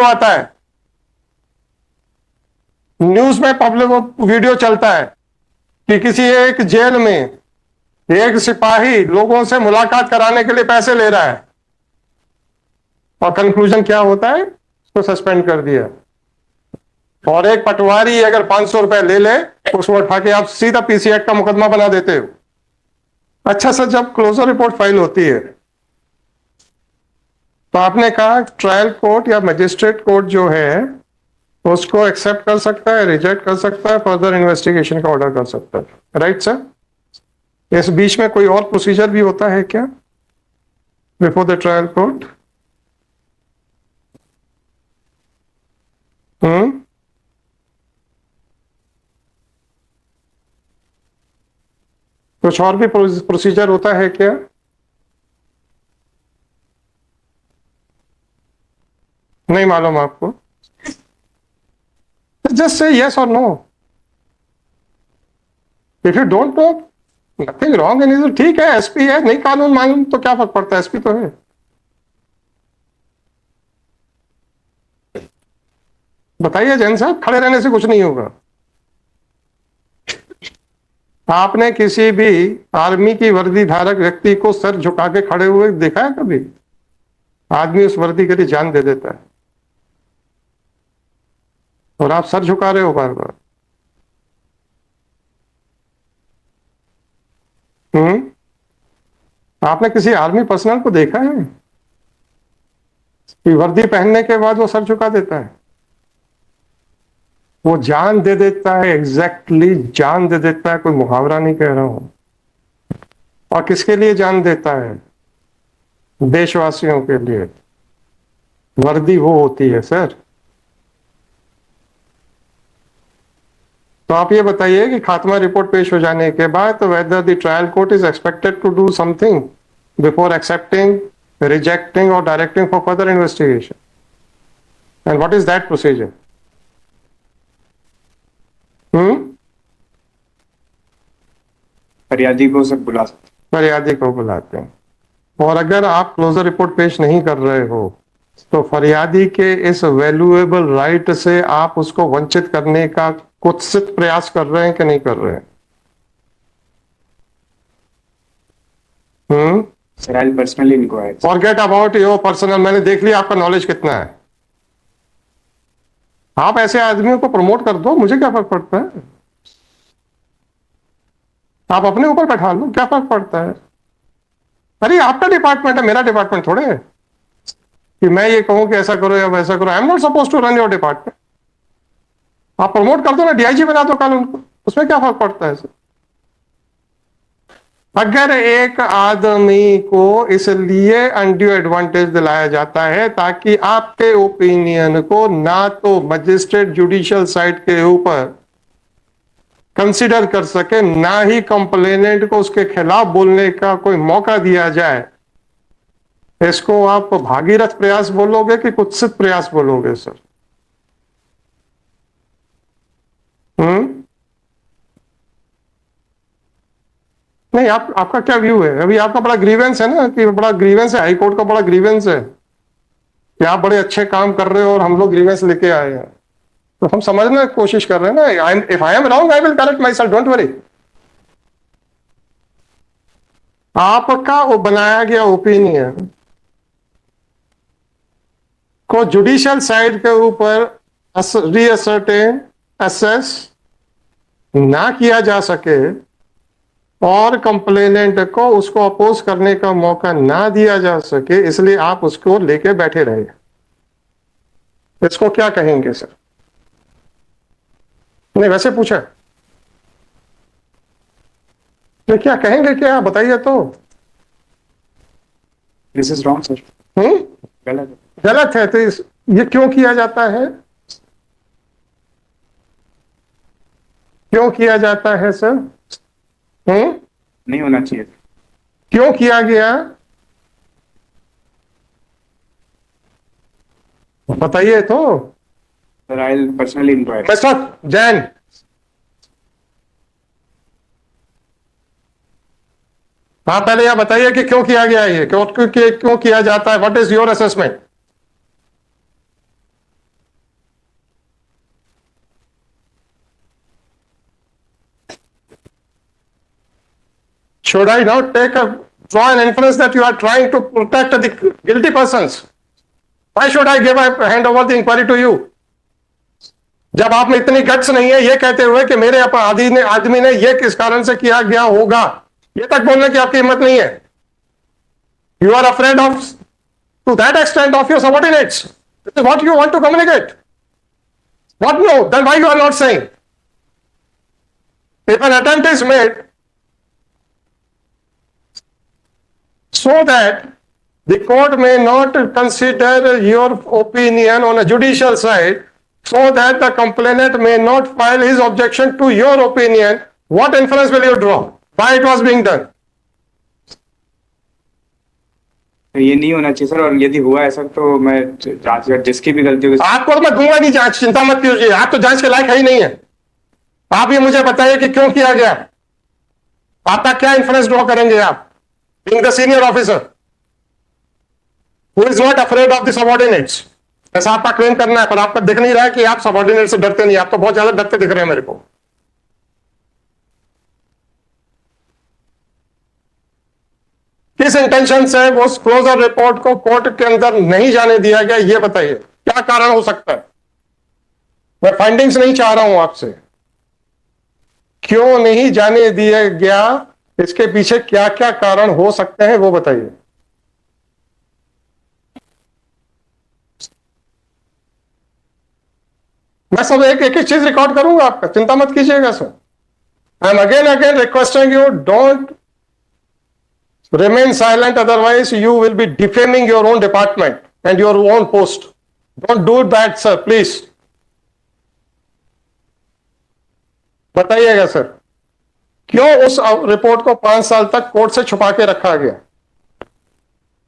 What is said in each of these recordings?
आता है, न्यूज में पब्लिक वीडियो चलता है कि किसी एक जेल में एक सिपाही लोगों से मुलाकात कराने के लिए पैसे ले रहा है, और कंक्लूजन क्या होता है, उसको सस्पेंड कर दिया। और एक पटवारी अगर 500 रुपए ले ले, उसको उठा के आप सीधा पीसी एक्ट का मुकदमा बना देते हो। अच्छा सर, जब क्लोजर रिपोर्ट फाइल होती है तो आपने कहा ट्रायल कोर्ट या मजिस्ट्रेट कोर्ट जो है उसको एक्सेप्ट कर सकता है, रिजेक्ट कर सकता है, फर्दर इन्वेस्टिगेशन का ऑर्डर कर सकता है, राइट सर? इस बीच में कोई और प्रोसीजर भी होता है क्या बिफोर द ट्रायल कोर्ट? कुछ और भी प्रोसीजर होता है क्या? नहीं मालूम आपको? जस्ट से यस और no. If you don't know, nothing wrong in it, ठीक है, एसपी है, नहीं कानून मालूम तो क्या फर्क पड़ता है, एसपी तो है। बताइए जैन साहब, खड़े रहने से कुछ नहीं होगा। आपने किसी भी आर्मी की वर्दी धारक व्यक्ति को सर झुका के खड़े हुए देखा है कभी? आदमी उस वर्दी के लिए जान दे देता है, और आप सर झुका रहे हो बार बार। आपने किसी आर्मी पर्सनल को देखा है कि वर्दी पहनने के बाद वो सर झुका देता है? वो जान दे देता है, एग्जैक्टली जान दे देता है, कोई मुहावरा नहीं कह रहा हूं। और किसके लिए जान देता है? देशवासियों के लिए। वर्दी वो होती है सर। तो आप ये बताइए कि खात्मा रिपोर्ट पेश हो जाने के बाद तो whether the trial court is expected to do something before accepting, rejecting और directing for further investigation, and what is that procedure? फरियादी को सब बुला सकते, फरियादी को बुलाते हैं। और अगर आप क्लोजर रिपोर्ट पेश नहीं कर रहे हो तो फरियादी के इस वैल्यूएबल राइट से आप उसको वंचित करने का कुत्सित प्रयास कर रहे हैं कि नहीं कर रहे हैं? Sir I personally inquire. Forget about your personal, मैंने देख लिया आपका नॉलेज कितना है। आप ऐसे आदमियों को प्रमोट कर दो, मुझे क्या फर्क पड़ता है? आप अपने ऊपर बैठा लो, क्या फर्क पड़ता है? अरे आपका डिपार्टमेंट है, मेरा डिपार्टमेंट थोड़े है कि मैं ये कहूं कि ऐसा करो या वैसा करो। I am not suppose to run your department. आप प्रमोट कर दो ना, डीआईजी बना दो कल उनको, उसमें क्या फर्क पड़ता है सर? अगर एक आदमी को इसलिए अनड्यू एडवांटेज दिलाया जाता है ताकि आपके ओपिनियन को ना तो मजिस्ट्रेट जुडिशियल साइड के ऊपर कंसिडर कर सके, ना ही कंप्लेनेंट को उसके खिलाफ बोलने का कोई मौका दिया जाए, इसको आप भागीरथ प्रयास बोलोगे कि कुत्सित प्रयास बोलोगे सर? नहीं, आपका क्या व्यू है? अभी आपका बड़ा ग्रीवेंस है ना, कि बड़ा ग्रीवेंस है, हाई कोर्ट का बड़ा ग्रीवेंस है कि आप बड़े अच्छे काम कर रहे हो और हम लोग ग्रीवेंस लेके आए हैं। तो हम समझने की कोशिश कर रहे हैं ना। If I am wrong I will correct my self, don't worry. आपका वो बनाया गया ओपिनियन को जुडिशियल साइड के ऊपर रीअसर्टेन, असेस ना किया जा सके और कंप्लेनेंट को उसको अपोज करने का मौका ना दिया जा सके, इसलिए आप उसको लेके बैठे रहे। इसको क्या कहेंगे सर? नहीं, वैसे पूछा, तो क्या कहेंगे, क्या बताइए तो। This is wrong sir. गलत है। गलत है तो ये क्यों किया जाता है? क्यों किया जाता है सर? नहीं होना चाहिए। क्यों किया गया बताइए तो। Sir I personally inquire. Mister Jain, हाँ पहले यह बताइए कि क्यों किया गया, ये क्यों किया जाता है? What is your assessment? Should I now draw an inference that you are trying to protect the guilty persons? Why should I hand over the inquiry to you? जब आप में इतनी गट्स नहीं है ये कहते हुए कि मेरे आदमी ने ये किस कारण से किया गया होगा, ये तक बोलने की आपकी हिम्मत नहीं है. You are afraid of to that extent of your subordinates. This is what you want to communicate. What no? Then why you are not saying? If an attempt is made so that the court may not consider your opinion on a judicial side, so that the complainant may not file his objection to your opinion, what inference will you draw? Why it was being done? ये नहीं होना चाहिए sir, और यदि हुआ ऐसा तो मैं जांच जिसकी भी गलती होगी आपको तो मैं दूंगा नहीं जांच, चिंता मत कीजिए, आप तो जांच के लायक है ही नहीं है. आप ये मुझे बताइए कि क्यों किया गया, आपका क्या इन्फ्रेंस ड्रॉ करेंगे आप, being the senior officer who is not afraid of the subordinates. ऐसा आपका क्लेम करना है, पर आपका दिख नहीं रहा है कि आप सबॉर्डिनेट से डरते नहीं, आप तो बहुत ज्यादा डरते दिख रहे हैं मेरे को. किस इंटेंशन से वो क्लोजर रिपोर्ट को कोर्ट के अंदर नहीं जाने दिया गया, ये बताइए, क्या कारण हो सकता है. मैं फाइंडिंग्स नहीं चाह रहा हूं आपसे, क्यों नहीं जाने दिया गया, इसके पीछे क्या क्या कारण हो सकते हैं वो बताइए. मैं सब एक एक चीज रिकॉर्ड करूंगा आपका, चिंता मत कीजिएगा sir. I am again requesting you, don't remain silent, otherwise you will be defaming your own department and your own post. Don't do that sir, please. बताइएगा सर, क्यों उस रिपोर्ट को 5 साल तक कोर्ट से छुपा के रखा गया,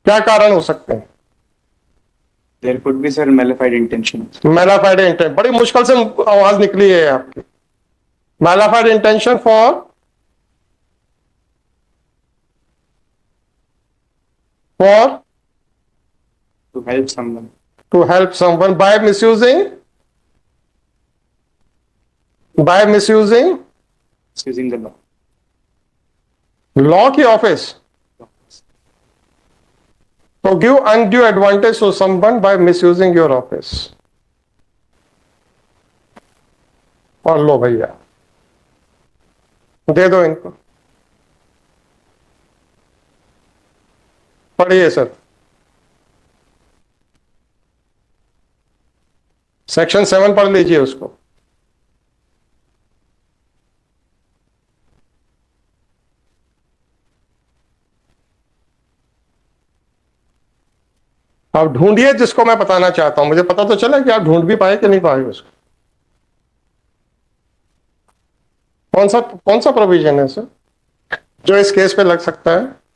क्या कारण हो सकते हैं. There could be sir malified intention. Malified intent, बड़ी मुश्किल से आवाज निकली है आपकी. Malified intention for To help someone. To help someone by misusing Misusing the law. Law की office. To give undue advantage to someone by misusing your office. और लो भैया, दे दो इनको, पढ़िए सर. सेक्शन 7 पढ़ लीजिए उसको. आप ढूंढिए जिसको मैं बताना चाहता हूं, मुझे पता तो चला कि आप ढूंढ भी पाए कि नहीं पाए उसको. कौन सा प्रोविजन है सर जो इस केस पे लग सकता है.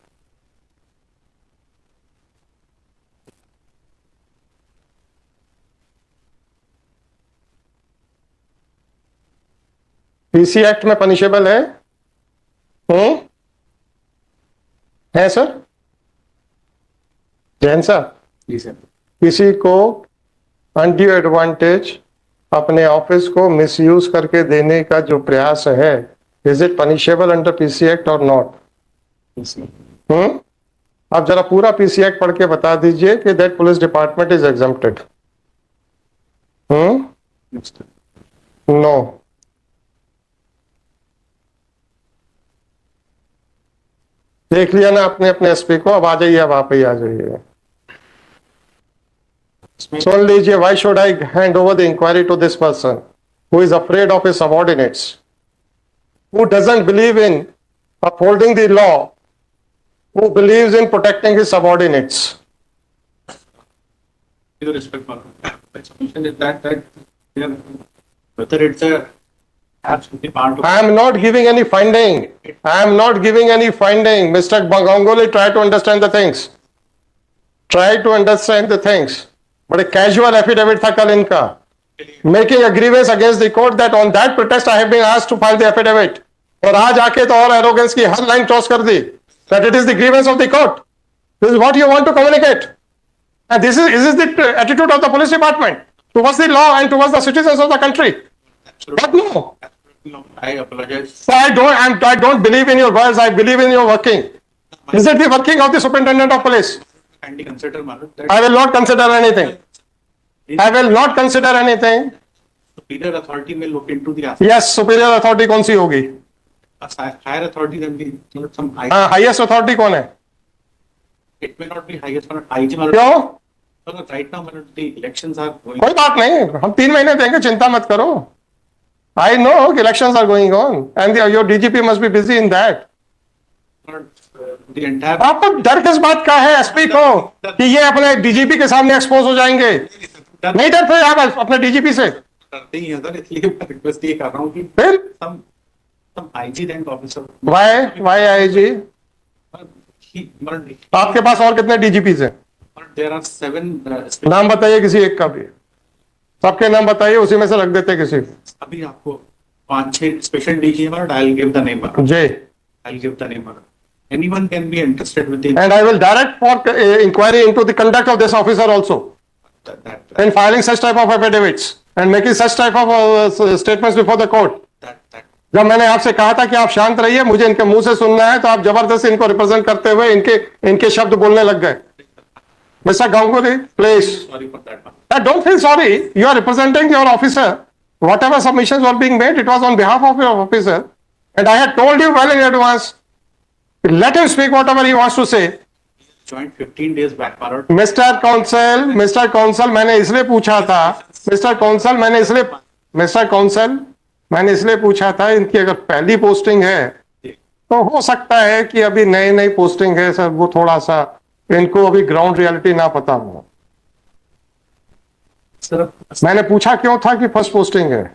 पीसी एक्ट में पनिशेबल है. है सर जैन साहब. जी सर. किसी को अनड्यू एडवांटेज अपने ऑफिस को मिसयूज करके देने का जो प्रयास है, is it punishable under PC act और नॉट. आप जरा पूरा पीसी एक्ट पढ़ के बता दीजिए कि that police department is exempted. No. देख लिया ना आपने अपने एसपी को, अब आ जाइए, अब आप ही आ जाइए. सुन लीजिए, why should I hand over the inquiry to this person who is afraid of his subordinates, who doesn't believe in upholding the law, who believes in protecting his subordinates. With respect, submission is that whether it's a absolutely part of. I am not giving any finding. I am not giving any finding. Mr. Ganguly, try to understand the things. Try to understand the things. But a casual affidavit था कल इनका, making a grievance against the court that on that pretext I have been asked to file the affidavit. और आज आके तो और arrogance की हर line cross कर दी that it is the grievance of the court. This is what you want to communicate. And this is the attitude of the police department towards the law and towards the citizens of the country. Absolutely. But no. No, I apologize. So I don't believe in your words. I believe in your working. Is it the working of the superintendent of police? Kindly consider, my lord, that I will not consider anything. I will not consider anything. superior authority may look into the aspect. Yes, superior authority कौन सी होगी? A higher authority than the, some high. हाँ, highest authority कौन है? It may not be highest, but IG, my lord. क्यों? No, no, right now, my lord, the elections are going. कोई बात नहीं, हम 3 महीने देंगे, चिंता मत करो. I know elections are going on and your DGP must be busy in that. The entire. आपको डर किस बात का है एसपी को कि ये अपने डीजीपी के सामने एक्सपोज हो जाएंगे? नहीं डरते आप अपने डीजीपी से? डरते ही हैं सर, इसलिए मैं रिक्वेस्ट ये कर रहा हूँ कि फिर some IG rank officer. why IG? आपके पास और कितने डीजीपी हैं? There are 7. नाम बताइए किसी एक का भी. सबके नाम बताइए, उसी में से रख देते किसी. अभी आपको 5-6 स्पेशल डीजी है, but I'll give the name. जी. I'll give the name. Anyone can be interested with the. And I will direct for inquiry into the conduct of this officer also That in filing such type of affidavits and making such type of statements before the court. जब मैंने आपसे कहा था कि आप शांत रहिए, मुझे इनके मुंह से सुनना है, तो आप जबरदस्ती इनको रिप्रेजेंट करते हुए इनके शब्द बोलने लग गए. Mister Ganguly, please. Sorry for that. Don't feel sorry. You are representing your officer. Whatever submissions were being made, it was on behalf of your officer. And I had told you well in advance. Let him speak whatever he wants to say. Joined 15 days back, my lord. Mister counsel मैंने इसलिए पूछा था, मैंने इसलिए पूछा था, इनकी अगर पहली पोस्टिंग है तो हो सकता है कि अभी नई पोस्टिंग है सर, वो थोड़ा सा इनको अभी ग्राउंड रियलिटी ना पता हो. सर, मैंने पूछा क्यों था कि फर्स्ट पोस्टिंग है.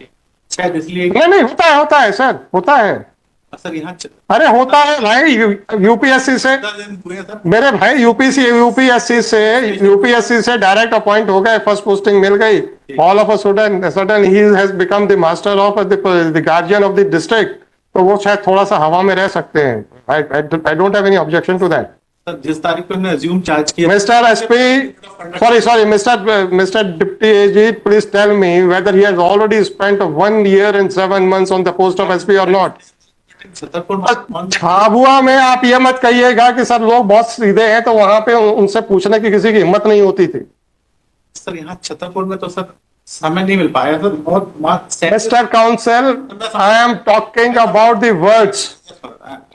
शायद इसलिए. नहीं होता है सर, होता है. सर यहाँ अरे होता है भाई, यूपीएससी से हुए सर. मेरे भाई यूपीएससी से डायरेक्ट अपॉइंट हो गए, फर्स्ट पोस्टिंग मिल गई. All of a sudden he has become the master of the guardian of the district. तो वो शायद थोड़ा सा हवा में रह सकते हैं. I don't have any objection to that. Sir, जिस तारीख पे हमने अज्यूम चार्ज किया. Mister SP, sorry mister deputy AG, please tell me whether he has already spent 1 year and 7 months on the post of SP और not. Jhabua में आप ये मत कहिएगा कि सर लोग बहुत सीधे हैं, तो वहां पे उनसे पूछने की किसी की हिम्मत नहीं होती थी. सर यहाँ छतरपुर में तो सर समय नहीं मिल पाया सर, बहुत mister counsel, I am talking about the words,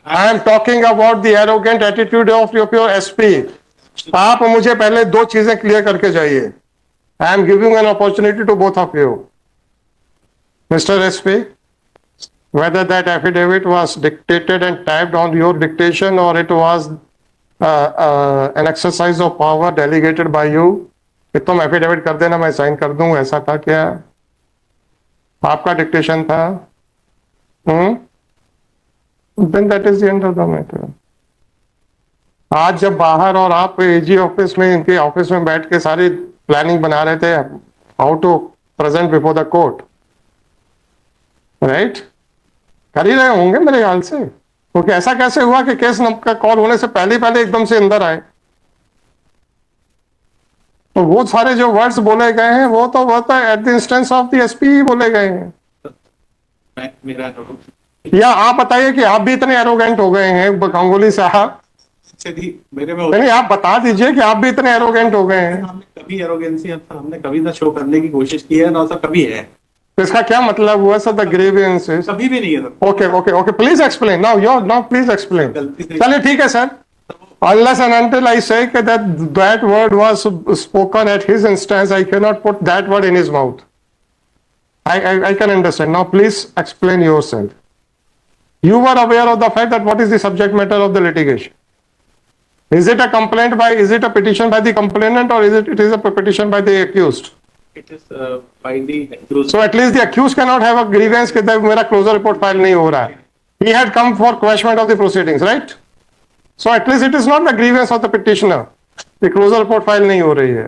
I am talking about the arrogant attitude of your SP. आप मुझे पहले 2 चीजें क्लियर करके जाइए. I am giving an opportunity to both of you. Mister SP, whether that affidavit was dictated and typed on your dictation or it was an exercise of power delegated by you. कि तुम affidavit कर देना, मैं sign कर दूं, ऐसा था क्या? आपका डिक्टेशन था? Then that is the end of the matter. आज जब बाहर और आप एजी ऑफिस में, इनके ऑफिस में बैठ के सारी प्लानिंग बना रहे थे how to present before the court, right? कर ही रहे होंगे मेरे ख्याल से. क्योंकि ऐसा कैसे हुआ कि केस का कॉल होने से पहले एकदम से अंदर आए? तो वो सारे जो वर्ड्स बोले गए हैं वो तो at the instance of the SP ही बोले गए हैं. या आप बताइए कि आप भी इतने एरोगेंट हो गए हैं गांगुली साहब? मेरे में नहीं, आप बता दीजिए कि आप भी इतने एरोगेंट हो गए हैं. हमने कभी एरोगेंसी हमने कभी ना शो करने की कोशिश की है ना सर, कभी है. तो इसका क्या मतलब हुआ सर? द ग्रीवेंसेस कभी भी नहीं है sir. Okay, please explain now please explain. चलिए ठीक है sir. Unless and until I say that word was spoken at his instance, I cannot put that word in his mouth. I can understand. Now please explain yourself. You were aware of the fact that what is the subject matter of the litigation? Is it a complaint is it a petition by the complainant, or it is a petition by the accused? It is by the accused. So at least the accused cannot have a grievance कि मेरा closure report file नहीं हो रहा है. He had come for quashment of the proceedings, right? So at least it is not the grievance of the petitioner. The closure report file नहीं हो रही है.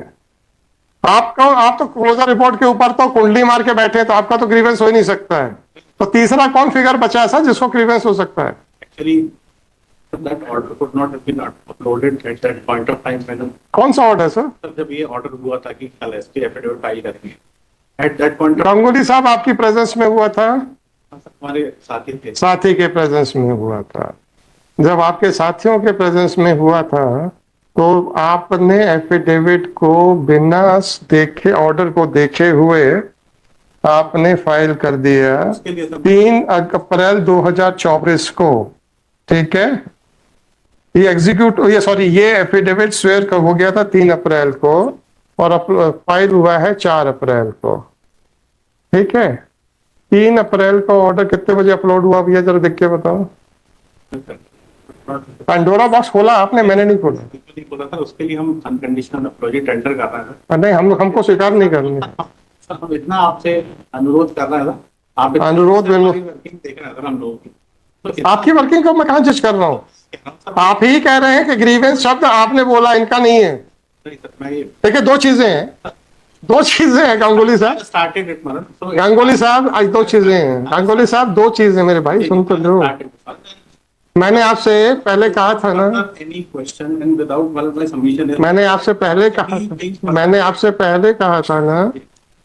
आप तो क्लोजर रिपोर्ट के ऊपर तो कुंडली मार के बैठे हैं, तो आपका तो ग्रीवेंस हो ही नहीं सकता है. तो तीसरा कौन फिगर बचा है सर जिसको ग्रीवेंस हो सकता है? Actually, that order could not have been uploaded at that point of time when. कौन सा ऑर्डर सर? जब ये ऑर्डर हुआ था कि कल एसपी एफिडेविट फाइल करेंगे, at that point. गांगुली साहब आपकी प्रेजेंस में हुआ था? हमारे साथी थे। साथी के प्रेजेंस में हुआ था। जब आपके साथियों के प्रेजेंस में हुआ था तो आपने एफिडेविट को बिना देखे, ऑर्डर को देखे हुए आपने फाइल कर दिया उसके लिए सब 3 अप्रैल 2024 को, ठीक है। ये एग्जीक्यूट, ये सॉरी, ये एफिडेविट स्वेयर कब हो गया था? 3 अप्रैल को, और फाइल हुआ है 4 अप्रैल को, ठीक है। 3 अप्रैल को ऑर्डर कितने बजे अपलोड हुआ भैया, जरा देख के बताओ। पंडोरा बॉक्स खोला आपने? मैंने नहीं खोला। नहीं बोला था, उसके लिए हम अनकंडीशनल प्रोजेक्ट टेंडर कर रहे हैं। नहीं, हमको स्वीकार नहीं करनी। सर हम इतना आपसे अनुरोध कर रहे हैं, आप इतना अनुरोध हमारी वर्किंग देख रहे हैं सर हम लोगों की, तो इतना आपकी वर्किंग को मैं कहाँ जज कर रहा हूँ? कह रहा हूं सर। आप ही कह रहे हैं कि ग्रीवेंस शब्द आपने बोला, इनका नहीं है। नहीं सर, मैं ये देखिए, दो चीजें हैं गांगुली साहब। स्टार्टेड इट मरण, so गांगुली साहब, आज 2 चीजें हैं। गांगुली साहब, 2 चीजें मेरे भाई, सुन तो लो। मैंने आपसे पहले कहा था ना, any question and without my submission मैंने आपसे पहले कहा था ना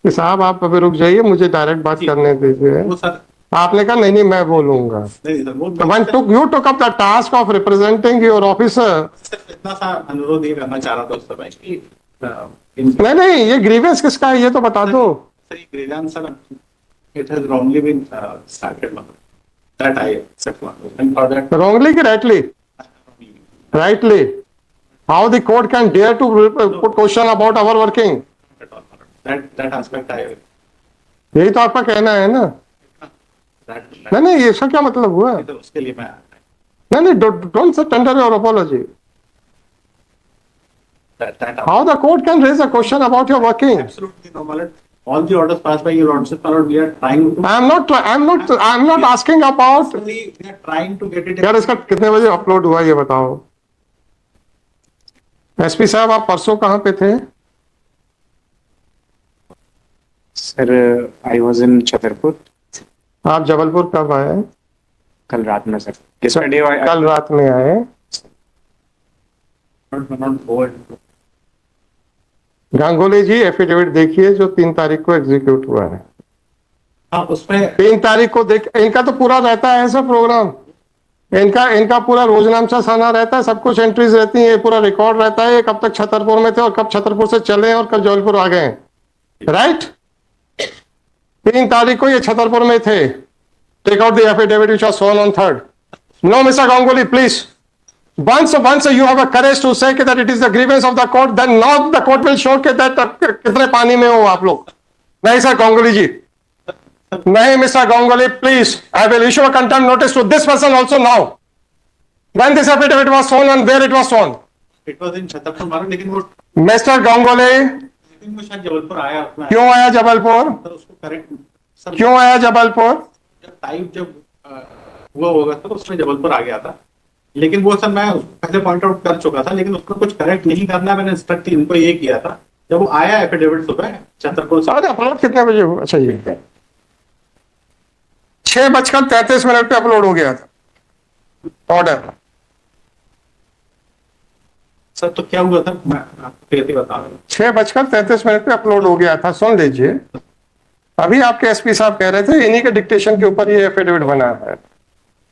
कि साहब आप अभी रुक जाइए, मुझे डायरेक्ट बात करने दीजिए। वो सर आपने कहा नहीं मैं बोलूंगा। नहीं सर, वो You took up the task of representing your officer. सिर्फ इतना सा अनुरोध ही करना चाह रहा था उस समय कि नहीं, ये ग्रीवेंस किसका है ये तो बता दो। Grievance sir, it has wrongly been started that I accept and for that Wrongly कि rightly? Rightly. How the court can dare to put question about our working? that aspect I यही तो आपका कहना है ना? that नहीं, इसका क्या मतलब हुआ? तो उसके लिए मैं नहीं, don't tender your apology. that How the court can raise a question about your working? absolutely no, Malan. All the orders passed by your lordship, Malan, we are trying to I'm not asking about. we are trying to get it यार इसका कितने बजे upload हुआ ये बताओ। SP साहब, आप परसों कहाँ पे थे? Sir I was in Chhatarpur. आप जबलपुर कब आए? कल रात में सर। yesterday कल रात में आए। not forward. Ganguly ji, affidavit देखिए जो 3 तारीख को एग्जीक्यूट हुआ है। हाँ उसमें 3 तारीख को देख, इनका तो पूरा रहता है ऐसा प्रोग्राम। इनका पूरा रोजनामचा साना रहता है, सब कुछ एंट्रीज रहती है, पूरा रिकॉर्ड रहता है, कब तक छतरपुर में थे और कब छतरपुर से चले और कब जबलपुर आ गए, राइट। 3 तारीख को ये छतरपुर में थे। Take out the affidavit which was sworn on 3rd। No mister Ganguly, please, once you have a courage to say that it is the grievance of the court, then now the court will show that कितने पानी में हो आप लोग। नहीं sir Ganguly जी, नहीं mister Ganguly, please, I will issue a contempt notice to this person also now. When this affidavit was shown and where it was shown? it was in Chhatarpur मारो, लेकिन वो मिस्टर गांगुली, शायद जबलपुर आया उसमें, क्यों आया जबलपुर? तो उसको करेक्ट सर, क्यों आया जबलपुर? जब टाइप हुआ होगा तो उसमें जबलपुर आ गया था, लेकिन वो सर मैं पहले पॉइंट आउट कर चुका था, लेकिन उसमें कुछ करेक्ट नहीं करना, मैंने इंस्ट्रक्ट इनको ये किया था। जब वो आया एफिडेविट सुबह छतरपुर से, अरे अपलोड कितने बजे हुआ? अच्छा, ये 6:33 पे अपलोड हो गया था ऑर्डर। सर तो क्या हुआ था, मैं आपको फिर भी बता रहा हूँ। 6:33 पे अपलोड हो गया था, सुन लीजिए। अभी आपके एसपी साहब कह रहे थे इन्हीं के डिक्टेशन के ऊपर ये एफिडेविट बना है।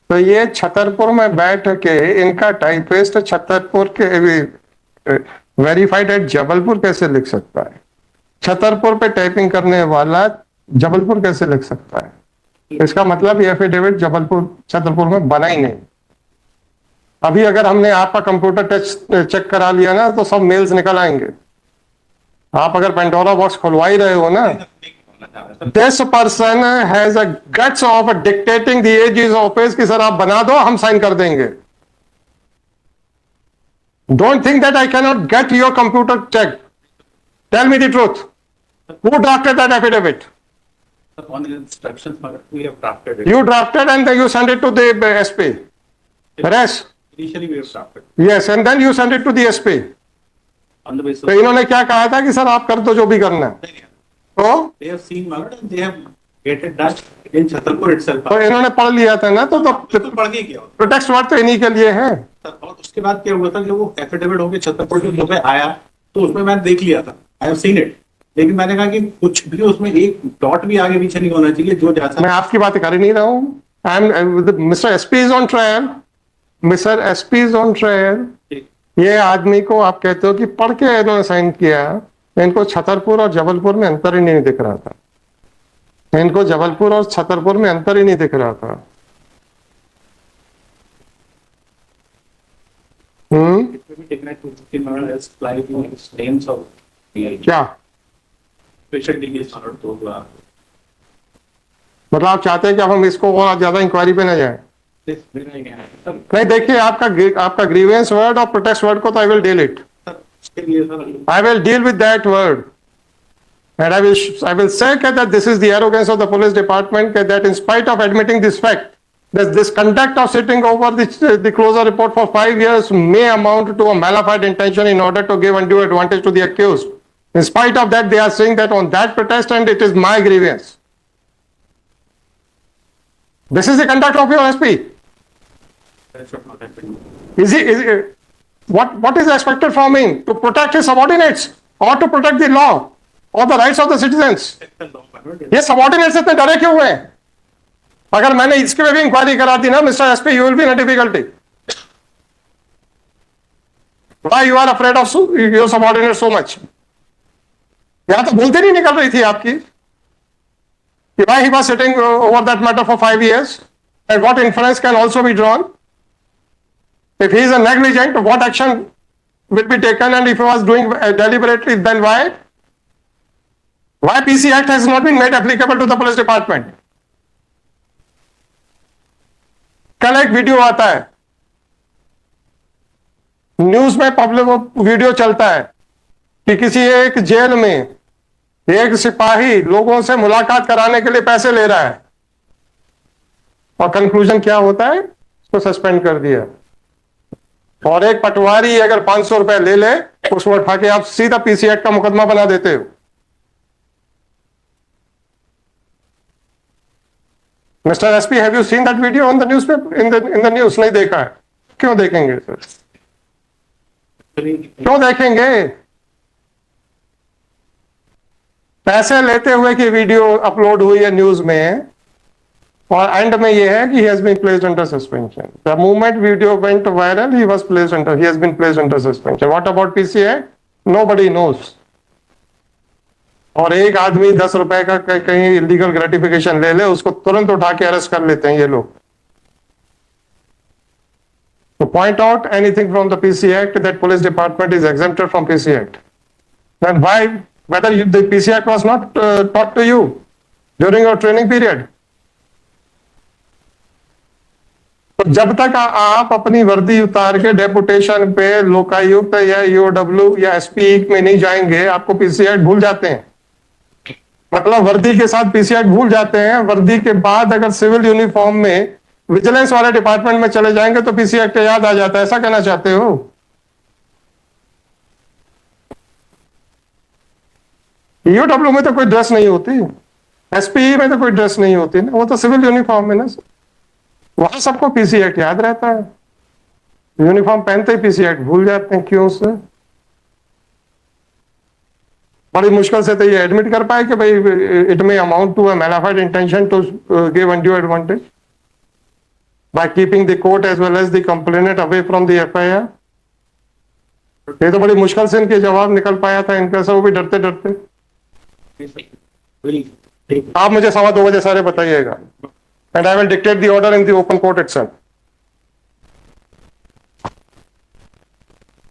तो ये छतरपुर में बैठ के इनका टाइपिस्ट छतरपुर के वेरीफाइड एट जबलपुर कैसे लिख सकता है? छतरपुर पे टाइपिंग करने वाला जबलपुर कैसे लिख सकता है? इसका मतलब ये एफिडेविट छतरपुर में बना ही नहीं। अभी अगर हमने आपका कंप्यूटर चेक करा लिया ना तो सब मेल्स निकल आएंगे। आप अगर पेंडोरा बॉक्स खुलवा ही रहे हो ना, this person has a guts of dictating the ages of page कि सर आप बना दो, हम साइन कर देंगे। Don't think that I can not get your computer check. Tell me the truth, who drafted that affidavit? On the instructions, we have drafted it. You drafted and then you sent it to the SP. Rest. Initially, we have drafted Yes, and then you sent it to the SP. on the basis. तो इन्होंने क्या कहा था कि sir आप कर दो जो भी करना है। तो They have seen Magat and they have get it done in Chhatarpur itself. इन्होंने पढ़ लिया था ना, तो बिल्कुल पढ़ के किया होता प्रोटेक्ट वर्ड तो इन्हीं के लिए है। सर। और उसके बाद क्या हुआ था, जब वो एफिडेविट होके छतरपुर के सुबह आया तो उसमें मैंने देख लिया था, आई हैव सीन इट, लेकिन मैंने कहा कि कुछ भी उसमें एक डॉट भी आगे पीछे नहीं होना चाहिए, जो जैसा मैं आपकी बात कर ही नहीं रहा हूँ, Mr. SP is on trial. Mr. SP is on trial. ये आदमी को आप कहते हो कि पढ़ के इन्होंने साइन किया, इनको छतरपुर और जबलपुर में अंतर ही नहीं दिख रहा था। इनको जबलपुर और छतरपुर में अंतर ही नहीं दिख रहा था। क्या मतलब आप चाहते हैं कि अब हम इसको और ज्यादा इंक्वायरी पे ना जाए? नहीं, देखिए आपका ग्रीवेंस वर्ड और प्रोटेस्ट वर्ड को तो I will deal it, I will deal with that word and I will say that this is the arrogance of the police department, that in spite of admitting this fact, that this conduct of sitting over the closer report for 5 years may amount to a malified intention in order to give undue advantage to the accused. In spite of that, they are saying that on that protest and it is my grievance. This is the conduct of your SP. What is expected from him? To protect his subordinates or to protect the law or the rights of the citizens? ये subordinates इतने डरे क्यों हुए? अगर मैंने इसके में भी इंक्वायरी करा दी ना, mister SP, you will be in difficulty. Why you are afraid of your subordinates so much? यहां तो बोलते नहीं निकल रही थी आपकी. Why he was sitting over that matter for 5 years, and what inference can also be drawn? If he is a negligent, what action will be taken? And if he was doing deliberately, then why? Why PC Act has not been made applicable to the police department? कल एक video आता है, news में public video चलता है कि किसी एक जेल में एक सिपाही लोगों से मुलाकात कराने के लिए पैसे ले रहा है, और कंक्लूजन क्या होता है? उसको सस्पेंड कर दिया. और एक पटवारी अगर 500 रुपए ले ले, उसको उठा के आप सीधा पीसी एक्ट का मुकदमा बना देते हो. Mister SP, have you seen that video on the news paper, in the news? नहीं देखा है. क्यों देखेंगे सर? क्यों देखेंगे? पैसे लेते हुए की वीडियो अपलोड हुई है न्यूज में, और एंड में ये है कि he has been placed under suspension. The moment video went viral, he has been placed under suspension. What about PCA? Nobody knows. और एक आदमी 10 रुपए का कहीं इलीगल ग्रेटिफिकेशन ले ले, उसको तुरंत उठा के अरेस्ट कर लेते हैं ये लोग. To point out anything from the PC Act that police department is exempted from PC Act. Then why, whether the PC Act was not taught to you during your training period? तो जब तक आप अपनी वर्दी उतार के deputation पे लोकायुक्त या ईओडब्ल्यू या एसपी में नहीं जाएंगे, आपको पीसी एक्ट भूल जाते हैं. मतलब वर्दी के साथ पीसी एक्ट भूल जाते हैं. वर्दी के बाद अगर सिविल यूनिफॉर्म में विजिलेंस वाले डिपार्टमेंट में चले जाएंगे तो पीसी एक्ट याद आ जाता है. ऐसा कहना चाहते हो? ईओडब्ल्यू में तो कोई ड्रेस नहीं होती, एसपी में तो कोई ड्रेस नहीं होती ना, वो तो सिविल यूनिफॉर्म है ना. वहां सबको पीसी एक्ट याद रहता है, यूनिफॉर्म पहनते ही पीसी एक्ट भूल जाते हैं. क्यों से? बड़ी मुश्किल से तो ये एडमिट कर पाए कि भाई it may amount to a malafide intention to give undue advantage by keeping the court as well as the complainant away from the FIR. ये तो बड़ी मुश्किल से इनके जवाब निकल पाया था इनका, सब वो भी डरते डरते. आप मुझे 2:15 बजे सारे बताइएगा, and I will dictate the order in the open court itself.